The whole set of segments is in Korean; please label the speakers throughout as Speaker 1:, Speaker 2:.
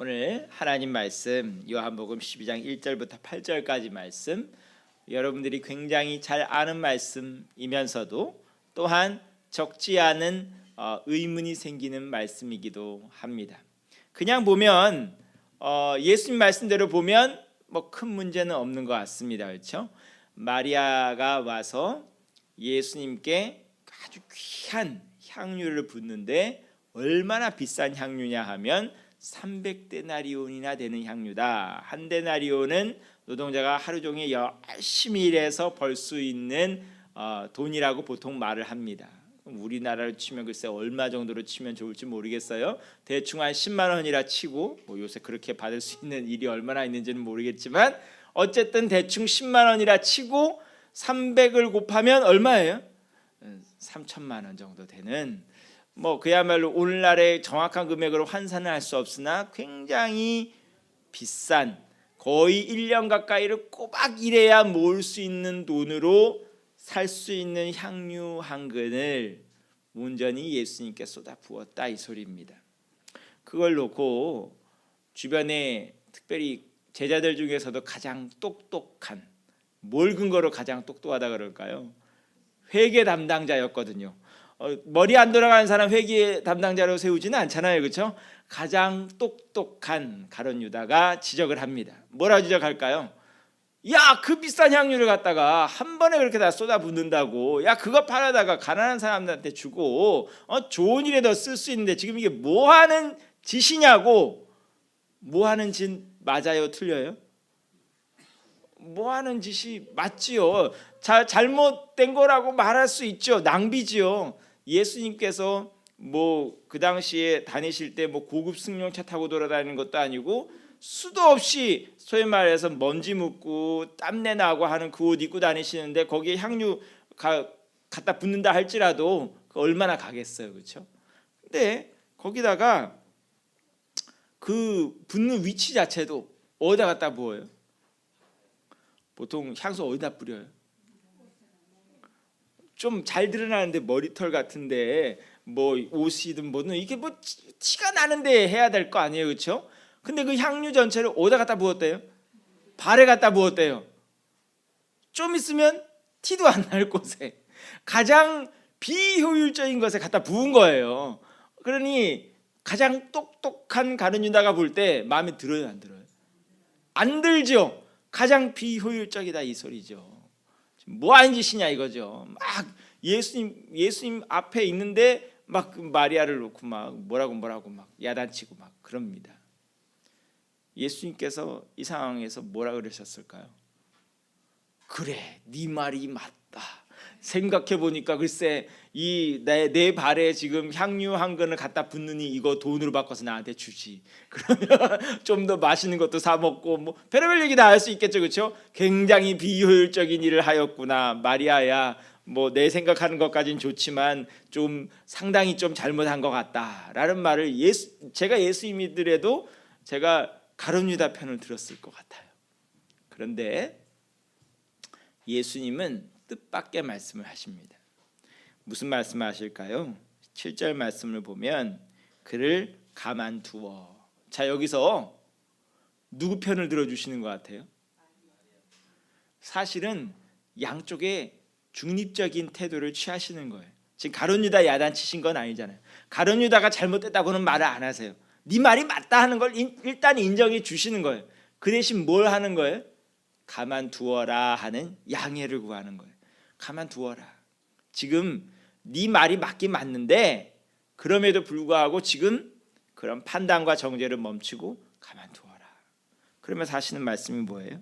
Speaker 1: 오늘 하나님 말씀 요한복음 12장 1절부터 8절까지 말씀, 여러분들이 굉장히 잘 아는 말씀이면서도 또한 적지 않은 의문이 생기는 말씀이기도 합니다. 그냥 보면 예수님 말씀대로 보면 뭐 큰 문제는 없는 것 같습니다. 그렇죠? 마리아가 와서 예수님께 아주 귀한 향유를 붓는데 얼마나 비싼 향유냐 하면 300데나리온이나 되는 향유다. 한 데나리온은 노동자가 하루 종일 열심히 일해서 벌 수 있는 돈이라고 보통 말을 합니다. 우리나라로 치면 글쎄 얼마 정도로 치면 좋을지 모르겠어요. 대충 한 10만 원이라 치고, 뭐 요새 그렇게 받을 수 있는 일이 얼마나 있는지는 모르겠지만 어쨌든 대충 10만 원이라 치고 300을 곱하면 얼마예요? 3천만 원 정도 되는, 뭐 그야말로 오늘날의 정확한 금액으로 환산을 할 수 없으나 굉장히 비싼, 거의 1년 가까이를 꼬박 일해야 모을 수 있는 돈으로 살 수 있는 향유 한 근을 온전히 예수님께 쏟아 부었다, 이 소리입니다. 그걸 놓고 주변에 특별히 제자들 중에서도 가장 똑똑한, 뭘 근거로 가장 똑똑하다 그럴까요? 회계 담당자였거든요. 머리 안 돌아가는 사람 회계 담당자로 세우지는 않잖아요, 그렇죠? 가장 똑똑한 가룟 유다가 지적을 합니다. 뭐라 지적할까요? 야, 그 비싼 향유를 갖다가 한 번에 그렇게 다 쏟아붓는다고, 야 그거 팔아다가 가난한 사람들한테 주고 좋은 일에 더 쓸 수 있는데 지금 이게 뭐 하는 짓이냐고. 뭐 하는 짓 맞아요, 틀려요? 뭐 하는 짓이 맞지요. 잘못된 거라고 말할 수 있죠. 낭비지요. 예수님께서 뭐 그 당시에 다니실 때 뭐 고급 승용차 타고 돌아다니는 것도 아니고 수도 없이 소위 말해서 먼지 묻고 땀내 나고 하는 그 옷 입고 다니시는데 거기에 향유 갖다 붓는다 할지라도 얼마나 가겠어요, 그렇죠? 근데 거기다가 그 붓는 위치 자체도 어디다 갖다 부어요? 보통 향수 어디다 뿌려요? 좀 잘 드러나는데 머리털 같은데 뭐 옷이든 뭐든 이게 뭐 티가 나는데 해야 될 거 아니에요, 그렇죠? 근데 그 향유 전체를 어디다 갖다 부었대요? 발에 갖다 부었대요. 좀 있으면 티도 안 날 곳에, 가장 비효율적인 것에 갖다 부은 거예요. 그러니 가장 똑똑한 가룟 유다가 볼 때 마음에 들어요, 안 들어요? 안 들죠. 가장 비효율적이다, 이 소리죠. 뭐 하는 짓이냐 이거죠. 막 예수님 앞에 있는데 막 그 마리아를 놓고 막 뭐라고 막 야단치고 막 그럽니다. 예수님께서 이 상황에서 뭐라 그러셨을까요? 그래, 네 말이 맞다. 생각해 보니까 글쎄 이 내 발에 지금 향유 한 근을 갖다 붓느니 이거 돈으로 바꿔서 나한테 주지. 그러면 좀 더 맛있는 것도 사 먹고 뭐 별의별 얘기 다 할 수 있겠죠, 그렇죠? 굉장히 비효율적인 일을 하였구나, 마리아야. 뭐 내 생각하는 것까지는 좋지만 좀 상당히 좀 잘못한 것 같다라는 말을 제가 예수님이더라도 제가 가룟 유다 편을 들었을 것 같아요. 그런데 예수님은 뜻밖의 말씀을 하십니다. 무슨 말씀을 하실까요? 7절 말씀을 보면 그를 가만두어. 자, 여기서 누구 편을 들어주시는 것 같아요? 사실은 양쪽에 중립적인 태도를 취하시는 거예요. 지금 가룟 유다 야단치신 건 아니잖아요. 가룟 유다가 잘못됐다고는 말을 안 하세요. 네 말이 맞다 하는 걸 일단 인정해 주시는 거예요. 그 대신 뭘 하는 거예요? 가만두어라 하는 양해를 구하는 거예요. 가만두어라. 지금 네 말이 맞긴 맞는데 그럼에도 불구하고 지금 그런 판단과 정죄를 멈추고 가만두어라. 그러면서 하시는 말씀이 뭐예요?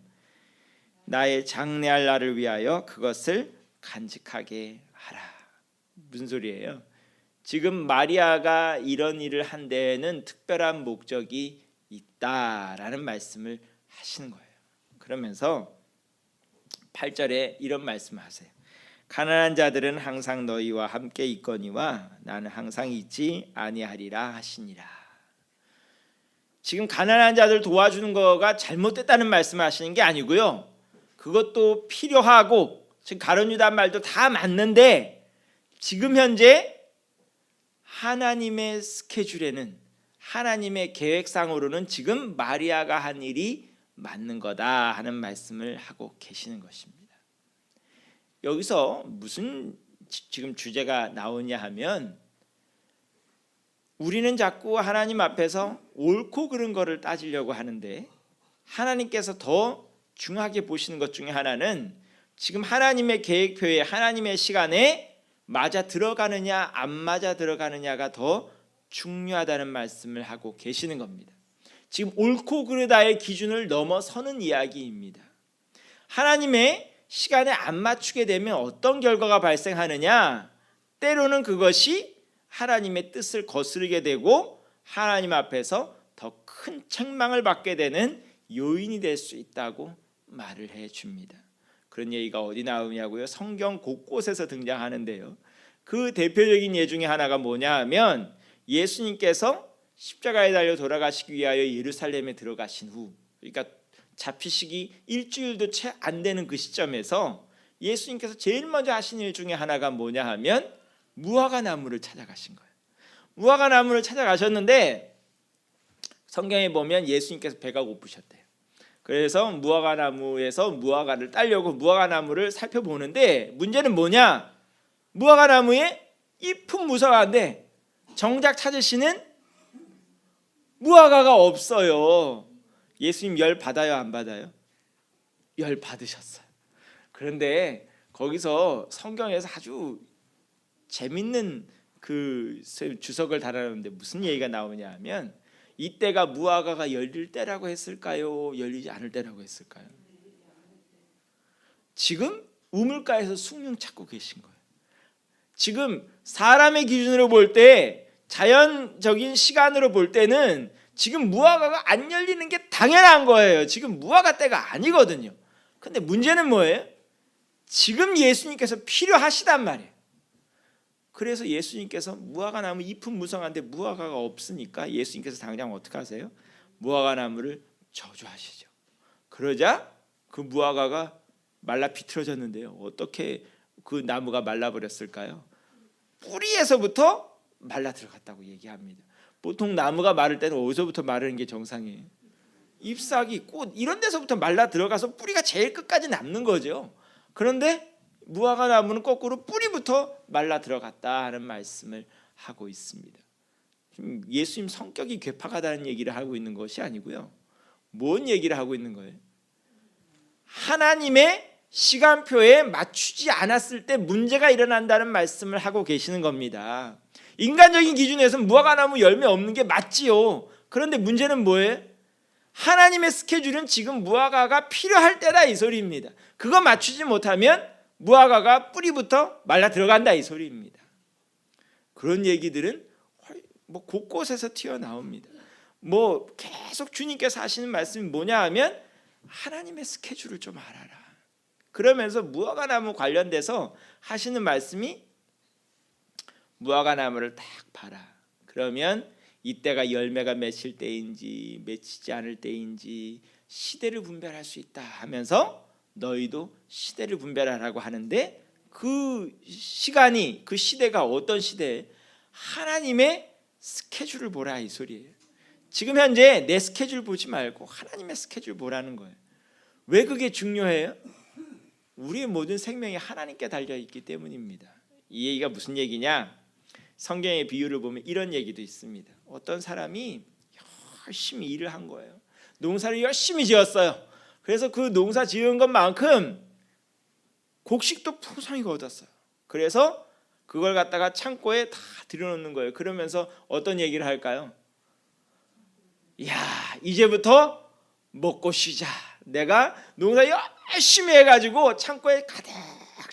Speaker 1: 나의 장래할 날을 위하여 그것을 간직하게 하라. 무슨 소리예요? 지금 마리아가 이런 일을 한 데에는 특별한 목적이 있다라는 말씀을 하시는 거예요. 그러면서 8절에 이런 말씀을 하세요. 가난한 자들은 항상 너희와 함께 있거니와 나는 항상 있지 아니하리라 하시니라. 지금 가난한 자들 도와주는 거가 잘못됐다는 말씀을 하시는 게 아니고요. 그것도 필요하고 지금 가룟 유다 말도 다 맞는데 지금 현재 하나님의 스케줄에는, 하나님의 계획상으로는 지금 마리아가 한 일이 맞는 거다 하는 말씀을 하고 계시는 것입니다. 여기서 무슨 지금 주제가 나오냐 하면, 우리는 자꾸 하나님 앞에서 옳고 그른 거를 따지려고 하는데, 하나님께서 더 중요하게 보시는 것 중에 하나는 지금 하나님의 계획표에, 하나님의 시간에 맞아 들어가느냐 안 맞아 들어가느냐가 더 중요하다는 말씀을 하고 계시는 겁니다. 지금 옳고 그르다의 기준을 넘어서는 이야기입니다. 하나님의 시간에 안 맞추게 되면 어떤 결과가 발생하느냐, 때로는 그것이 하나님의 뜻을 거스르게 되고 하나님 앞에서 더 큰 책망을 받게 되는 요인이 될 수 있다고 말을 해줍니다. 그런 얘기가 어디 나오냐고요? 성경 곳곳에서 등장하는데요. 그 대표적인 예 중에 하나가 뭐냐 하면, 예수님께서 십자가에 달려 돌아가시기 위하여 예루살렘에 들어가신 후, 그러니까 잡히시기 일주일도 채 안 되는 그 시점에서 예수님께서 제일 먼저 하신 일 중에 하나가 뭐냐 하면 무화과 나무를 찾아가신 거예요. 무화과 나무를 찾아가셨는데 성경에 보면 예수님께서 배가 고프셨대요. 그래서 무화과 나무에서 무화과를 따려고 무화과 나무를 살펴보는데, 문제는 뭐냐? 무화과 나무에 잎은 무성한데 정작 찾으시는 무화과가 없어요. 예수님 열 받아요, 안 받아요? 열 받으셨어요. 그런데 거기서 성경에서 아주 재밌는 그 주석을 달아놓는데 무슨 얘기가 나오냐 하면, 이때가 무화과가 열릴 때라고 했을까요? 열리지 않을 때라고 했을까요? 지금 우물가에서 숭늉 찾고 계신 거예요. 지금 사람의 기준으로 볼 때, 자연적인 시간으로 볼 때는 지금 무화과가 안 열리는 게 당연한 거예요. 지금 무화과 때가 아니거든요. 근데 문제는 뭐예요? 지금 예수님께서 필요하시단 말이에요. 그래서 예수님께서 무화과 나무 잎은 무성한데 무화과가 없으니까 예수님께서 당장 어떻게 하세요? 무화과 나무를 저주하시죠. 그러자 그 무화과가 말라 비틀어졌는데요. 어떻게 그 나무가 말라버렸을까요? 뿌리에서부터 말라 들어갔다고 얘기합니다. 보통 나무가 마를 때는 어디서부터 마르는 게 정상이에요? 잎사귀, 꽃 이런 데서부터 말라 들어가서 뿌리가 제일 끝까지 남는 거죠. 그런데 무화과 나무는 거꾸로 뿌리부터 말라 들어갔다 하는 말씀을 하고 있습니다. 예수님 성격이 괴팍하다는 얘기를 하고 있는 것이 아니고요. 뭔 얘기를 하고 있는 거예요? 하나님의 시간표에 맞추지 않았을 때 문제가 일어난다는 말씀을 하고 계시는 겁니다. 인간적인 기준에서는 무화과 나무 열매 없는 게 맞지요. 그런데 문제는 뭐예요? 하나님의 스케줄은 지금 무화과가 필요할 때다 이 소리입니다. 그거 맞추지 못하면 무화과가 뿌리부터 말라 들어간다 이 소리입니다. 그런 얘기들은 뭐 곳곳에서 튀어나옵니다. 뭐 계속 주님께서 하시는 말씀이 뭐냐 하면, 하나님의 스케줄을 좀 알아라. 그러면서 무화과 나무 관련돼서 하시는 말씀이, 무화과 나무를 딱 봐라. 그러면 이때가 열매가 맺힐 때인지 맺히지 않을 때인지 시대를 분별할 수 있다 하면서, 너희도 시대를 분별하라고 하는데, 그 시간이, 그 시대가 어떤 시대에 하나님의 스케줄을 보라 이 소리예요. 지금 현재 내 스케줄 보지 말고 하나님의 스케줄 보라는 거예요. 왜 그게 중요해요? 우리의 모든 생명이 하나님께 달려있기 때문입니다. 이 얘기가 무슨 얘기냐? 성경의 비유를 보면 이런 얘기도 있습니다. 어떤 사람이 열심히 일을 한 거예요. 농사를 열심히 지었어요. 그래서 그 농사 지은 것만큼 곡식도 풍성히 얻었어요. 그래서 그걸 갖다가 창고에 다 들여놓는 거예요. 그러면서 어떤 얘기를 할까요? 야, 이제부터 먹고 쉬자. 내가 농사 열심히 해가지고 창고에 가득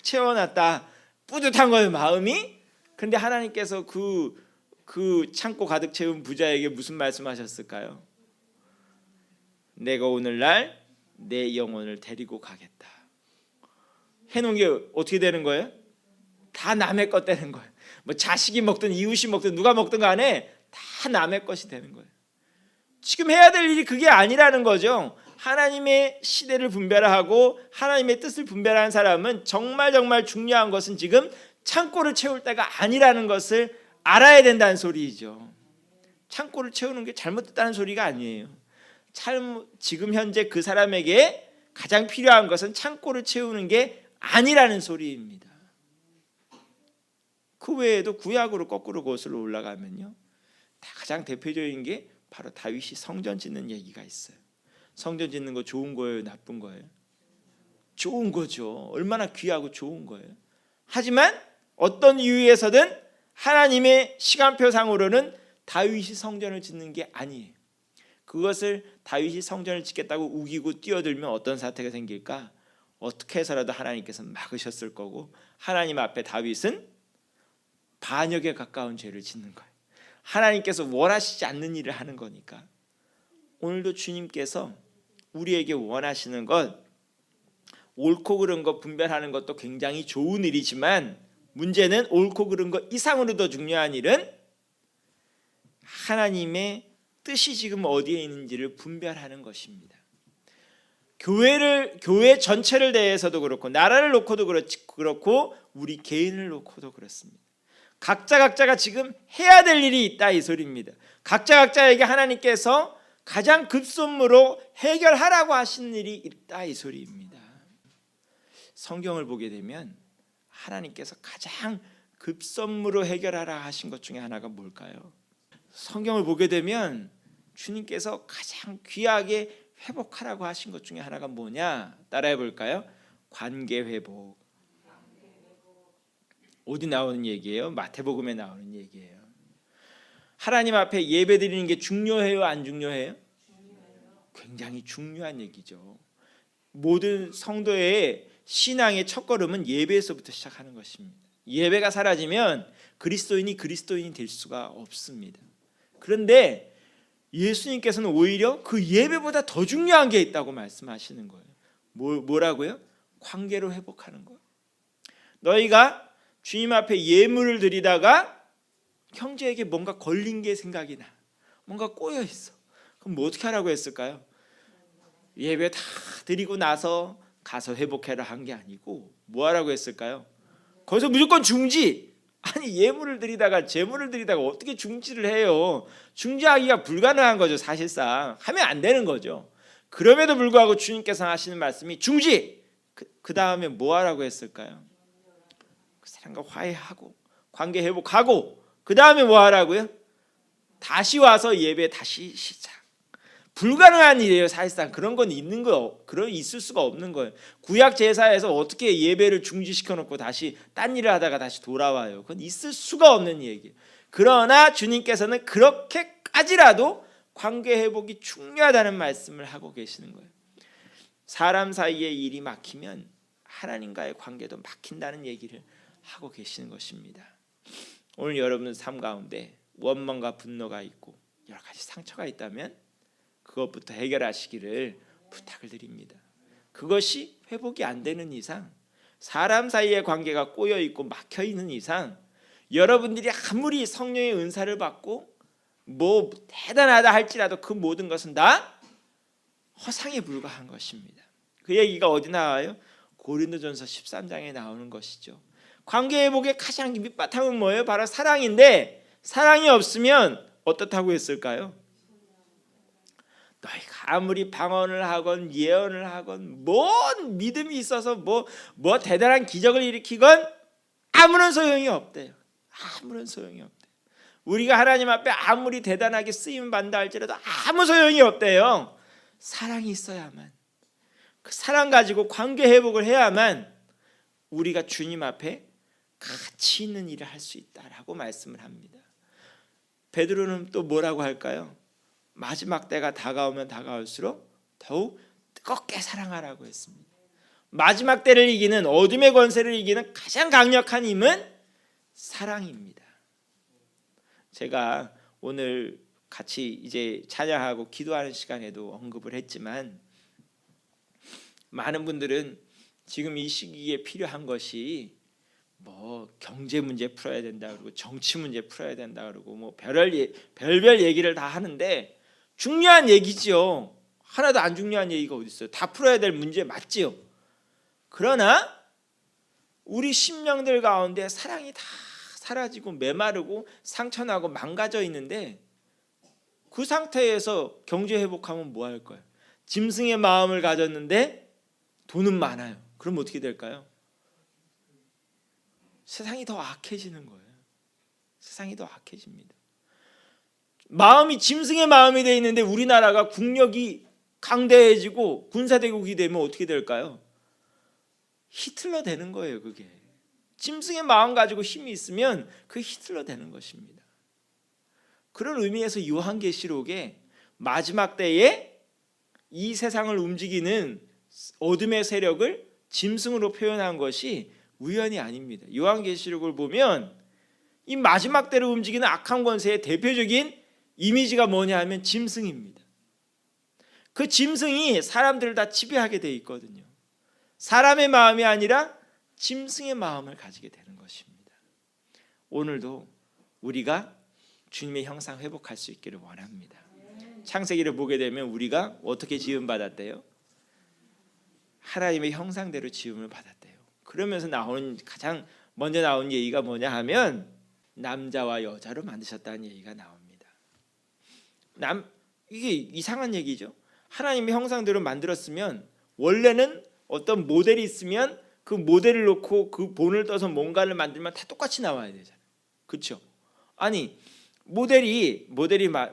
Speaker 1: 채워놨다. 뿌듯한 거예요, 마음이. 그런데 하나님께서 그 창고 가득 채운 부자에게 무슨 말씀하셨을까요? 내가 오늘날 내 영혼을 데리고 가겠다. 해놓은 게 어떻게 되는 거예요? 다 남의 것 되는 거예요. 뭐 자식이 먹든 이웃이 먹든 누가 먹든 간에 다 남의 것이 되는 거예요. 지금 해야 될 일이 그게 아니라는 거죠. 하나님의 시대를 분별하고 하나님의 뜻을 분별하는 사람은 정말 중요한 것은 지금 창고를 채울 때가 아니라는 것을 알아야 된다는 소리이죠. 창고를 채우는 게 잘못됐다는 소리가 아니에요. 지금 현재 그 사람에게 가장 필요한 것은 창고를 채우는 게 아니라는 소리입니다. 그 외에도 구약으로 거꾸로 거슬러 올라가면요, 가장 대표적인 게 바로 다윗이 성전 짓는 얘기가 있어요. 성전 짓는 거 좋은 거예요, 나쁜 거예요? 좋은 거죠. 얼마나 귀하고 좋은 거예요. 하지만 어떤 이유에서든 하나님의 시간표상으로는 다윗이 성전을 짓는 게 아니에요. 그것을 다윗이 성전을 짓겠다고 우기고 뛰어들면 어떤 사태가 생길까? 어떻게 해서라도 하나님께서 막으셨을 거고, 하나님 앞에 다윗은 반역에 가까운 죄를 짓는 거예요. 하나님께서 원하시지 않는 일을 하는 거니까. 오늘도 주님께서 우리에게 원하시는 것, 옳고 그른 것 분별하는 것도 굉장히 좋은 일이지만, 문제는 옳고 그른 것 이상으로 더 중요한 일은 하나님의 뜻이 지금 어디에 있는지를 분별하는 것입니다. 교회 전체를 대해서도 그렇고, 나라를 놓고도 그렇고, 우리 개인을 놓고도 그렇습니다. 각자가 지금 해야 될 일이 있다, 이 소리입니다. 각자에게 하나님께서 가장 급선무로 해결하라고 하신 일이 있다, 이 소리입니다. 성경을 보게 되면 하나님께서 가장 급선무로 해결하라 하신 것 중에 하나가 뭘까요? 성경을 보게 되면 주님께서 가장 귀하게 회복하라고 하신 것 중에 하나가 뭐냐? 따라해 볼까요? 관계 회복. 어디 나오는 얘기예요? 마태복음에 나오는 얘기예요. 하나님 앞에 예배드리는 게 중요해요, 안 중요해요? 굉장히 중요한 얘기죠. 모든 성도의 신앙의 첫걸음은 예배에서부터 시작하는 것입니다. 예배가 사라지면 그리스도인이 될 수가 없습니다. 그런데 예수님께서는 오히려 그 예배보다 더 중요한 게 있다고 말씀하시는 거예요. 뭐라고요? 관계로 회복하는 거예요. 너희가 주님 앞에 예물을 드리다가 형제에게 뭔가 걸린 게 생각이 나, 뭔가 꼬여 있어. 그럼 뭐 어떻게 하라고 했을까요? 예배 다 드리고 나서 가서 회복해라 한 게 아니고 뭐 하라고 했을까요? 거기서 무조건 중지. 아니, 예물을 드리다가 제물을 드리다가 어떻게 중지를 해요? 중지하기가 불가능한 거죠. 사실상 하면 안 되는 거죠. 그럼에도 불구하고 주님께서 하시는 말씀이 중지. 그 다음에 뭐 하라고 했을까요? 그 사람과 화해하고 관계 회복하고 그 다음에 뭐 하라고요? 다시 와서 예배 다시 시작. 불가능한 일이에요. 사실상 그런 건 있을 수가 없는 거예요. 구약 제사에서 어떻게 예배를 중지시켜 놓고 다시 딴 일을 하다가 다시 돌아와요? 그건 있을 수가 없는 얘기예요. 그러나 주님께서는 그렇게까지라도 관계 회복이 중요하다는 말씀을 하고 계시는 거예요. 사람 사이의 일이 막히면 하나님과의 관계도 막힌다는 얘기를 하고 계시는 것입니다. 오늘 여러분 삶 가운데 원망과 분노가 있고 여러 가지 상처가 있다면 그것부터 해결하시기를 부탁을 드립니다. 그것이 회복이 안 되는 이상, 사람 사이의 관계가 꼬여 있고 막혀 있는 이상, 여러분들이 아무리 성령의 은사를 받고 뭐 대단하다 할지라도 그 모든 것은 다 허상에 불과한 것입니다. 그 얘기가 어디 나와요? 고린도전서 13장에 나오는 것이죠. 관계 회복의 가장 밑바탕은 뭐예요? 바로 사랑인데, 사랑이 없으면 어떻다고 했을까요? 너희가 아무리 방언을 하건 예언을 하건 뭔 믿음이 있어서 뭐 대단한 기적을 일으키건 아무런 소용이 없대요. 아무런 소용이 없대요. 우리가 하나님 앞에 아무리 대단하게 쓰임 받는다 할지라도 아무 소용이 없대요. 사랑이 있어야만, 그 사랑 가지고 관계 회복을 해야만 우리가 주님 앞에 가치 있는 일을 할 수 있다라고 말씀을 합니다. 베드로는 또 뭐라고 할까요? 마지막 때가 다가오면 다가올수록 더욱 뜨겁게 사랑하라고 했습니다. 마지막 때를 이기는, 어둠의 권세를 이기는 가장 강력한 힘은 사랑입니다. 제가 오늘 같이 이제 찬양하고 기도하는 시간에도 언급을 했지만, 많은 분들은 지금 이 시기에 필요한 것이 뭐 경제 문제 풀어야 된다 그러고 정치 문제 풀어야 된다 그러고 뭐 별별 얘기를 다 하는데, 중요한 얘기지요. 하나도 안 중요한 얘기가 어디 있어요? 다 풀어야 될 문제 맞지요. 그러나 우리 심령들 가운데 사랑이 다 사라지고 메마르고 상처나고 망가져 있는데 그 상태에서 경제 회복하면 뭐 할 거예요? 짐승의 마음을 가졌는데 돈은 많아요. 그럼 어떻게 될까요? 세상이 더 악해지는 거예요. 세상이 더 악해집니다. 마음이 짐승의 마음이 돼 있는데 우리나라가 국력이 강대해지고 군사대국이 되면 어떻게 될까요? 히틀러 되는 거예요. 그게 짐승의 마음 가지고 힘이 있으면 그 히틀러 되는 것입니다. 그런 의미에서 요한계시록에 마지막 때에 이 세상을 움직이는 어둠의 세력을 짐승으로 표현한 것이 우연이 아닙니다. 요한계시록을 보면 이 마지막 때를 움직이는 악한 권세의 대표적인 이미지가 뭐냐 하면 짐승입니다. 그 짐승이 사람들을 다 지배하게 돼 있거든요. 사람의 마음이 아니라 짐승의 마음을 가지게 되는 것입니다. 오늘도 우리가 주님의 형상 회복할 수 있기를 원합니다. 창세기를 보게 되면 우리가 어떻게 지음 받았대요? 하나님의 형상대로 지음을 받았대요. 그러면서 가장 먼저 나온 얘기가 뭐냐 하면 남자와 여자로 만드셨다는 얘기가 나옵니다. 이게 이상한 얘기죠. 하나님의 형상대로 만들었으면 원래는 어떤 모델이 있으면 그 모델을 놓고 그 본을 떠서 뭔가를 만들면 다 똑같이 나와야 되잖아요. 그렇죠? 아니 모델이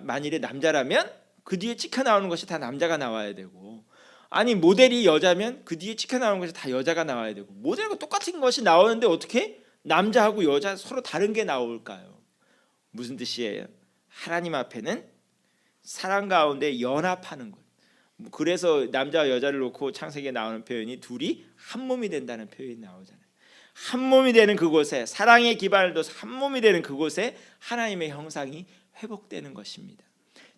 Speaker 1: 만일에 남자라면 그 뒤에 찍혀 나오는 것이 다 남자가 나와야 되고, 아니 모델이 여자면 그 뒤에 찍혀 나오는 것이 다 여자가 나와야 되고, 모델과 똑같은 것이 나오는데 어떻게 남자하고 여자 서로 다른 게 나올까요? 무슨 뜻이에요? 하나님 앞에는 사랑 가운데 연합하는 것. 그래서 남자와 여자를 놓고 창세기에 나오는 표현이 둘이 한 몸이 된다는 표현이 나오잖아요. 한 몸이 되는 그곳에, 사랑의 기반을 둬서 한 몸이 되는 그곳에 하나님의 형상이 회복되는 것입니다.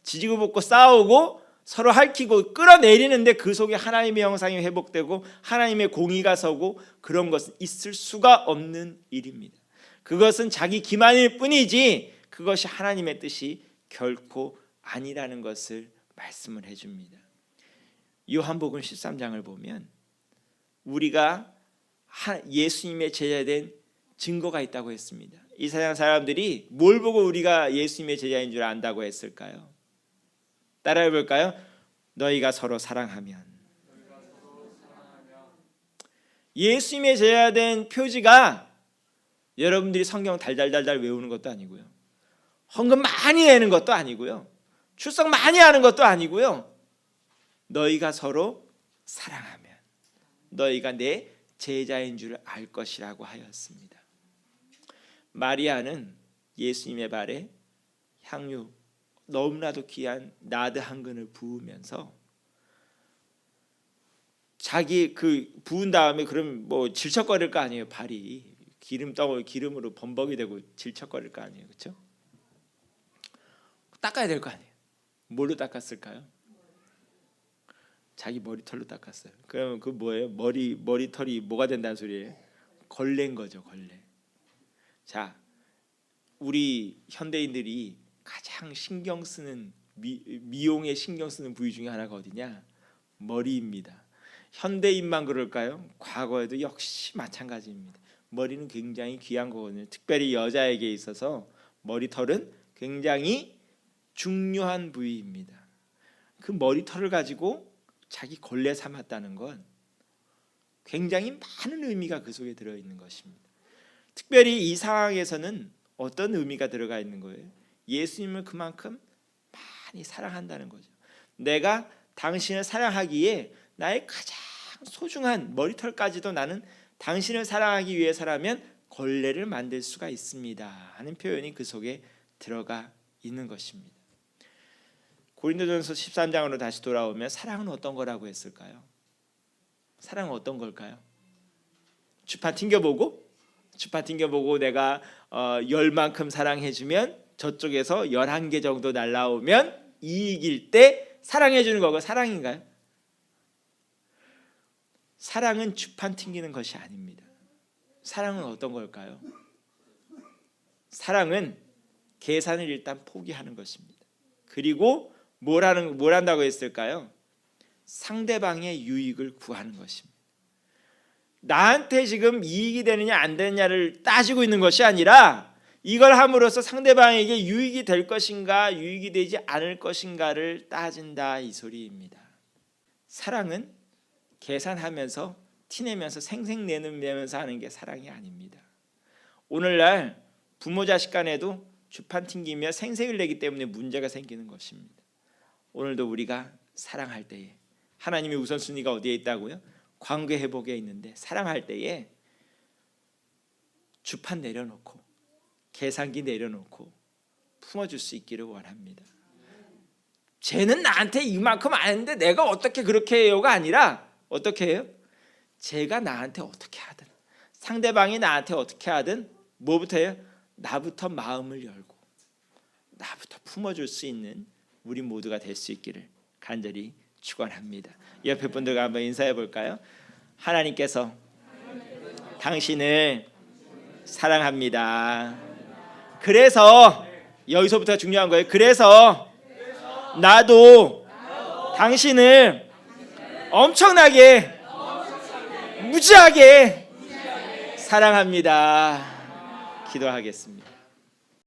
Speaker 1: 지지고 볶고 싸우고 서로 핥히고 끌어내리는데 그 속에 하나님의 형상이 회복되고 하나님의 공의가 서고, 그런 것은 있을 수가 없는 일입니다. 그것은 자기 기만일 뿐이지 그것이 하나님의 뜻이 결코 아니라는 것을 말씀을 해줍니다. 요한복음 13장을 보면 우리가 예수님의 제자된 증거가 있다고 했습니다. 이 세상 사람들이 뭘 보고 우리가 예수님의 제자인 줄 안다고 했을까요? 따라해 볼까요? 너희가 서로 사랑하면. 예수님의 제자된 표지가 여러분들이 성경 달달달달 외우는 것도 아니고요, 헌금 많이 내는 것도 아니고요, 출석 많이 하는 것도 아니고요, 너희가 서로 사랑하면 너희가 내 제자인 줄 알 것이라고 하였습니다. 마리아는 예수님의 발에 향유 너무나도 귀한 나드 한 근을 부으면서 자기 그 부은 다음에 그럼 뭐 질척거릴 거 아니에요. 발이 기름으로 범벅이 되고 질척거릴 거 아니에요. 그렇죠? 닦아야 될 거 아니에요. 뭘로 닦았을까요? 자기 머리털로 닦았어요. 그러면 그 뭐예요? 머리털이 뭐가 된다는 소리예요? 걸레인 거죠, 걸레. 자, 우리 현대인들이 가장 신경 쓰는 미용에 신경 쓰는 부위 중에 하나가 어디냐? 머리입니다. 현대인만 그럴까요? 과거에도 역시 마찬가지입니다. 머리는 굉장히 귀한 거거든요. 특별히 여자에게 있어서 머리털은 굉장히 중요한 부위입니다. 그 머리털을 가지고 자기 걸레 삼았다는 건 굉장히 많은 의미가 그 속에 들어있는 것입니다. 특별히 이 상황에서는 어떤 의미가 들어가 있는 거예요? 예수님을 그만큼 많이 사랑한다는 거죠. 내가 당신을 사랑하기에 나의 가장 소중한 머리털까지도 나는 당신을 사랑하기 위해서라면 걸레를 만들 수가 있습니다 하는 표현이 그 속에 들어가 있는 것입니다. 고린도전서 13장으로 다시 돌아오면 사랑은 어떤 거라고 했을까요? 사랑은 어떤 걸까요? 주판 튕겨보고 내가 10만큼 사랑해주면 저쪽에서 11개 정도 날라오면 이익일 때 사랑해주는 거가 사랑인가요? 사랑은 주판 튕기는 것이 아닙니다. 사랑은 어떤 걸까요? 사랑은 계산을 일단 포기하는 것입니다. 그리고 뭘 한다고 했을까요? 상대방의 유익을 구하는 것입니다. 나한테 지금 이익이 되느냐 안 되느냐를 따지고 있는 것이 아니라 이걸 함으로써 상대방에게 유익이 될 것인가 유익이 되지 않을 것인가를 따진다 이 소리입니다. 사랑은 계산하면서 티내면서 생색내면서 하는 게 사랑이 아닙니다. 오늘날 부모 자식 간에도 주판 튕기며 생색을 내기 때문에 문제가 생기는 것입니다. 오늘도 우리가 사랑할 때에 하나님의 우선순위가 어디에 있다고요? 관계 회복에 있는데 사랑할 때에 주판 내려놓고 계산기 내려놓고 품어줄 수 있기를 원합니다. 쟤는 나한테 이만큼 아는데 내가 어떻게 그렇게 해요가 아니라 어떻게 해요? 제가 나한테 어떻게 하든 상대방이 나한테 어떻게 하든 뭐부터 해요? 나부터 마음을 열고 나부터 품어줄 수 있는 우리 모두가 될 수 있기를 간절히 축원합니다. 옆에 분들과 한번 인사해 볼까요? 하나님께서 당신을 사랑합니다. 그래서 여기서부터 중요한 거예요. 그래서 나도 당신을 엄청나게 무지하게 사랑합니다. 기도하겠습니다.